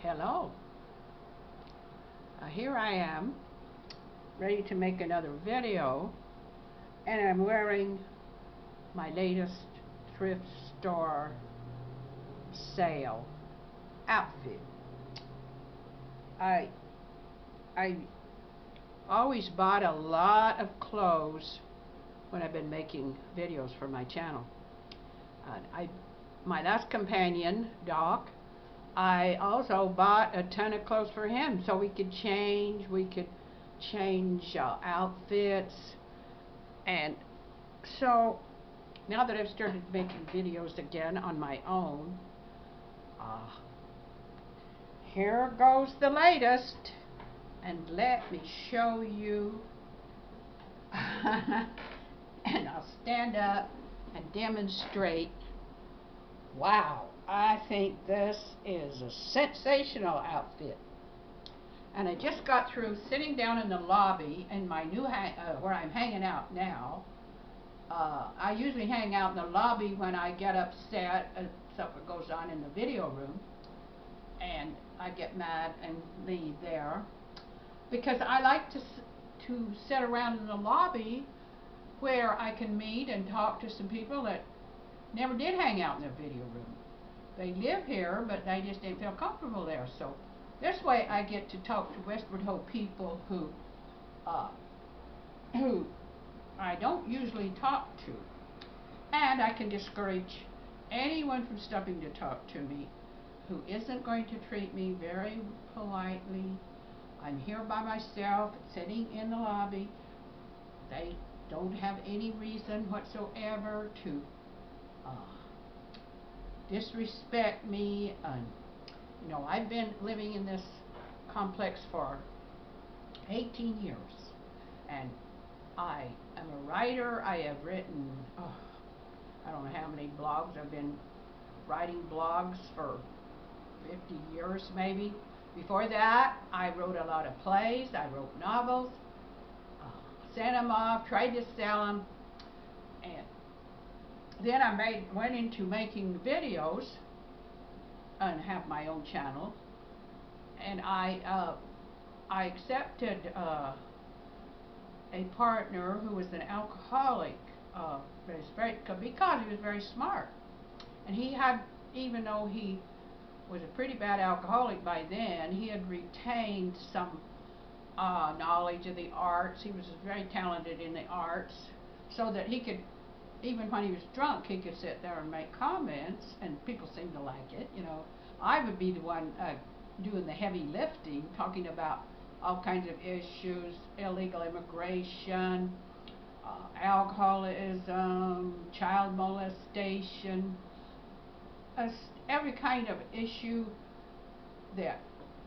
Hello. Here I am, ready to make another video, and I'm wearing my latest thrift store sale outfit. I always bought a lot of clothes when I've been making videos for my channel. My last companion, Doc, I also bought a ton of clothes for him so we could change outfits. And so now that I've started making videos again on my own, here goes the latest, and let me show you. And I'll stand up and demonstrate. Wow, I think this is a sensational outfit. And I just got through sitting down in the lobby in my new where I'm hanging out now. I usually hang out in the lobby when I get upset at something goes on in the video room, and I get mad and leave there because I like to sit around in the lobby where I can meet and talk to some people that never did hang out in the video room. They live here, but they just didn't feel comfortable there. So this way I get to talk to Westward Ho people who I don't usually talk to. And I can discourage anyone from stopping to talk to me who isn't going to treat me very politely. I'm here by myself, sitting in the lobby. They don't have any reason whatsoever to disrespect me. And you know, I've been living in this complex for 18 years, and I am a writer. I have written I don't know how many blogs. I've been writing blogs for 50 years maybe. Before that, I wrote a lot of plays. I wrote novels, sent them off, tried to sell them, and then I went into making videos and have my own channel. And I accepted a partner who was an alcoholic, because he was very smart, and he had, even though he was a pretty bad alcoholic by then, he had retained some knowledge of the arts. He was very talented in the arts, so that he could, even when he was drunk, he could sit there and make comments, and people seemed to like it. You know, I would be the one doing the heavy lifting, talking about all kinds of issues: illegal immigration, alcoholism, child molestation, every kind of issue that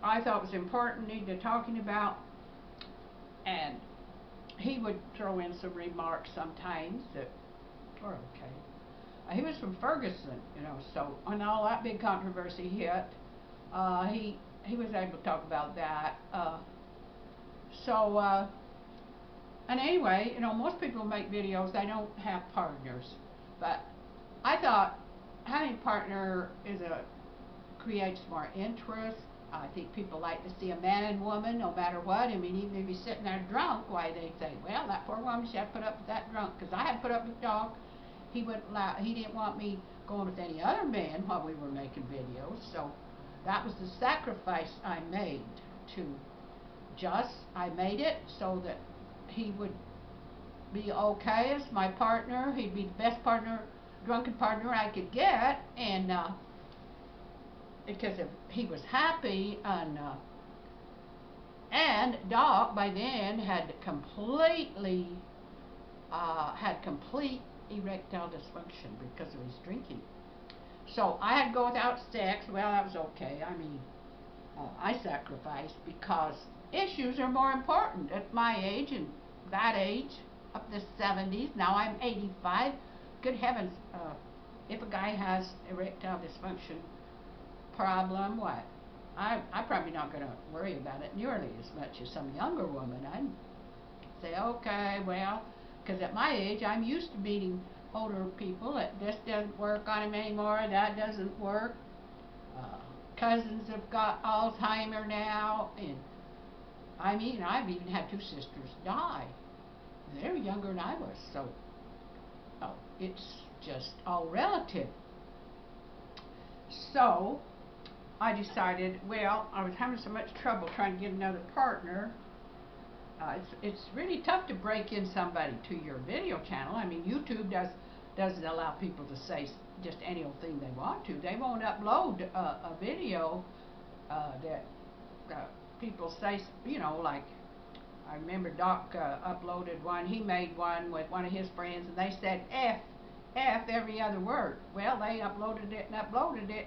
I thought was important, needed talking about. And he would throw in some remarks sometimes that were okay. He was from Ferguson, you know, so when all that big controversy hit, he was able to talk about that. And anyway, you know, most people make videos, they don't have partners, but I thought having a partner creates more interest. I think people like to see a man and woman no matter what. I mean, even if he's sitting there drunk, why, they say, well, that poor woman, she had to put up with that drunk. Because I had to put up with Doc. He didn't want me going with any other man while we were making videos. So that was the sacrifice I made I made it so that he would be okay as my partner. He'd be the best drunken partner I could get, and because if he was happy, and Doc by then had complete erectile dysfunction because of his drinking. So I had to go without sex. Well, that was okay. I mean, I sacrificed because issues are more important at my age and that age, up to the 70s. Now I'm 85. Good heavens, if a guy has erectile dysfunction problem, what? I'm probably not going to worry about it nearly as much as some younger woman. I'd say, okay, well, because at my age, I'm used to meeting older people. This doesn't work on him anymore, that doesn't work. cousins have got Alzheimer's now, and I mean, I've even had 2 sisters die. They were younger than I was, so it's just all relative. So I decided, well, I was having so much trouble trying to get another partner. It's really tough to break in somebody to your video channel. I mean, YouTube doesn't allow people to say just any old thing they want to. They won't upload a video that people say, you know, like, I remember Doc uploaded one. He made one with one of his friends, and they said F every other word. Well, they uploaded it,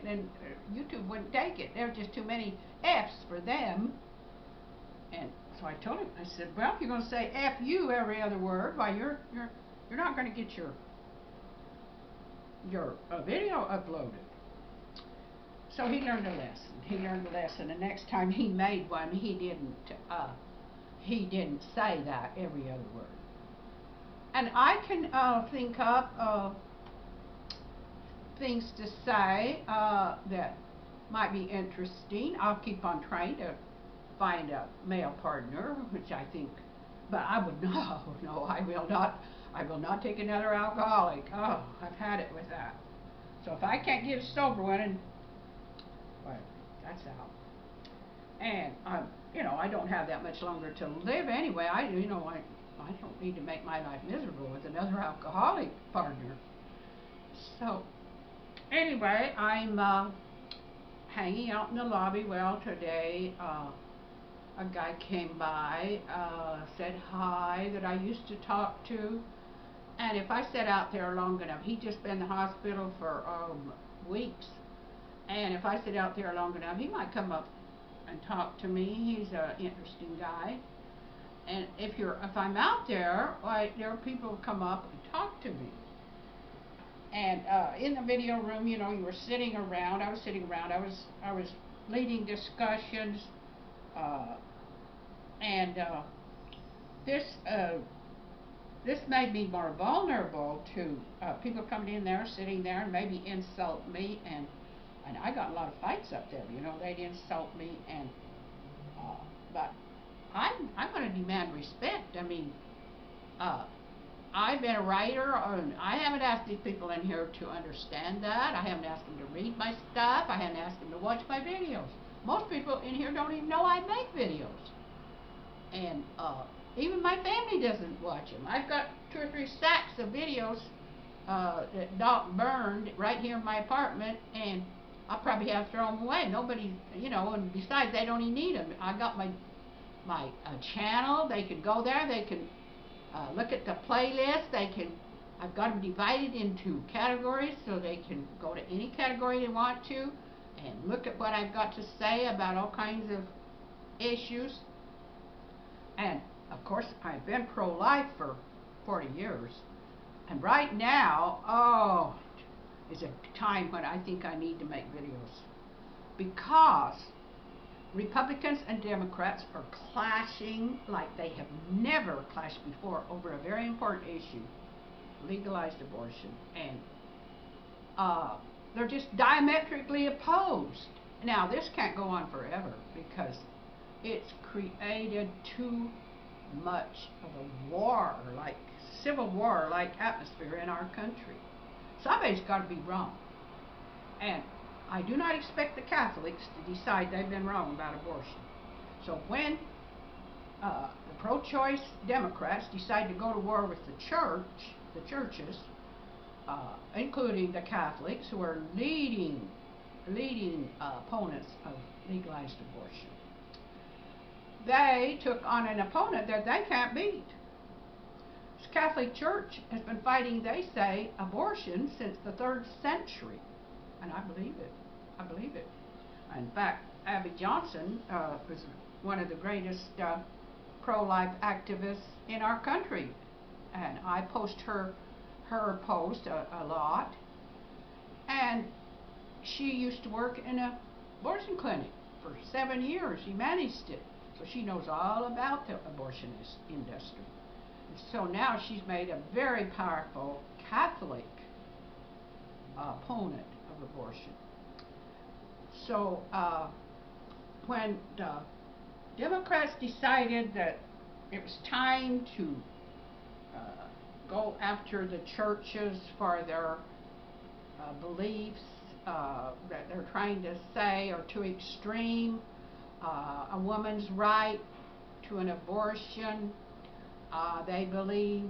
and YouTube wouldn't take it. There were just too many F's for them. And so I told him, I said, well, if you're going to say F you every other word, why you're not going to get your video uploaded. So he learned a lesson. The next time he made one, he didn't say that every other word. And I can think up things to say that might be interesting. I'll keep on trying to find a male partner, which I think, but I would no, I will not take another alcoholic. Oh, I've had it with that. So if I can't get a sober one, well, that's out. And you know, I don't have that much longer to live anyway. I don't need to make my life miserable with another alcoholic partner. So anyway, I'm hanging out in the lobby. Well, today a guy came by, said hi, that I used to talk to, and if I sat out there long enough, he'd just been in the hospital for weeks, and if I sit out there long enough, he might come up and talk to me. He's an interesting guy. And if I'm out there, why, there are people who come up and talk to me. And in the video room, you know, you were sitting around. I was sitting around. I was leading discussions, and this made me more vulnerable to people coming in there, sitting there, and maybe insult me. And I got a lot of fights up there. You know, they'd insult me, and but I'm going to demand respect. I mean, I've been a writer, and I haven't asked these people in here to understand that. I haven't asked them to read my stuff. I haven't asked them to watch my videos. Most people in here don't even know I make videos. And even my family doesn't watch them. I've got 2 or 3 stacks of videos that Doc burned right here in my apartment, and I probably have to throw them away. Nobody, you know, and besides, they don't even need them. I got my channel. They can go there. They can look at the playlist. I've got them divided into categories, so they can go to any category they want to and look at what I've got to say about all kinds of issues. And of course, I've been pro-life for 40 years, and right now, is a time when I think I need to make videos, because Republicans and Democrats are clashing like they have never clashed before over a very important issue, legalized abortion, and they're just diametrically opposed. Now, this can't go on forever, because it's created too much of a war, like civil war-like atmosphere in our country. Somebody's got to be wrong, and I do not expect the Catholics to decide they've been wrong about abortion. So when the pro-choice Democrats decide to go to war with the churches, including the Catholics, who are leading opponents of legalized abortion, they took on an opponent that they can't beat. The Catholic Church has been fighting, they say, abortion since the 3rd century. And I believe it. I believe it. In fact, Abby Johnson was one of the greatest pro-life activists in our country. And I post her post a lot. And she used to work in an abortion clinic for 7 years. She managed it. So she knows all about the abortionist industry. And so now she's made a very powerful Catholic opponent of abortion. So when the Democrats decided that it was time to go after the churches for their beliefs that they're trying to say are too extreme, a woman's right to an abortion, they believe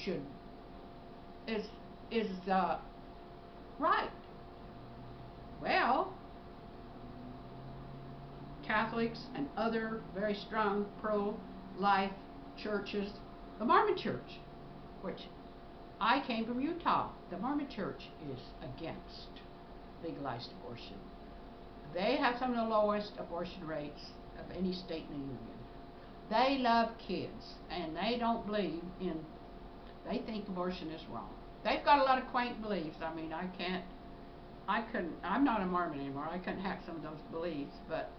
should is right. Well, Catholics and other very strong pro-life churches, the Mormon Church, which I came from Utah, the Mormon Church is against legalized abortion. They have some of the lowest abortion rates of any state in the union. They love kids, and they don't believe in, they think abortion is wrong. They've got a lot of quaint beliefs. I mean, I'm not a Mormon anymore. I couldn't hack some of those beliefs, but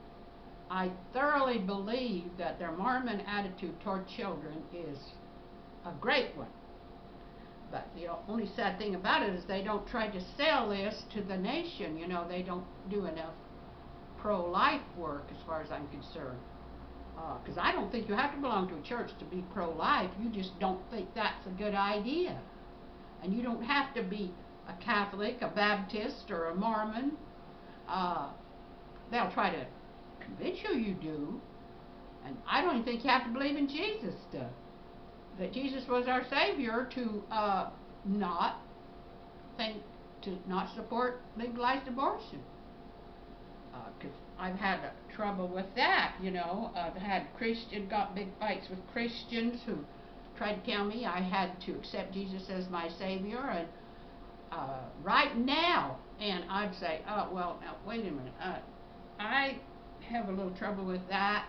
I thoroughly believe that their Mormon attitude toward children is a great one. But the only sad thing about it is they don't try to sell this to the nation. You know, they don't do enough pro-life work as far as I'm concerned. Because I don't think you have to belong to a church to be pro-life. You just don't think that's a good idea. And you don't have to be a Catholic, a Baptist, or a Mormon. They'll try to convince you do. And I don't even think you have to believe in Jesus that Jesus was our Savior to not support legalized abortion. Because I've had trouble with that, you know. I've had got big fights with Christians who tried to tell me I had to accept Jesus as my Savior and right now. And I'd say, oh, well, now, wait a minute. I have a little trouble with that.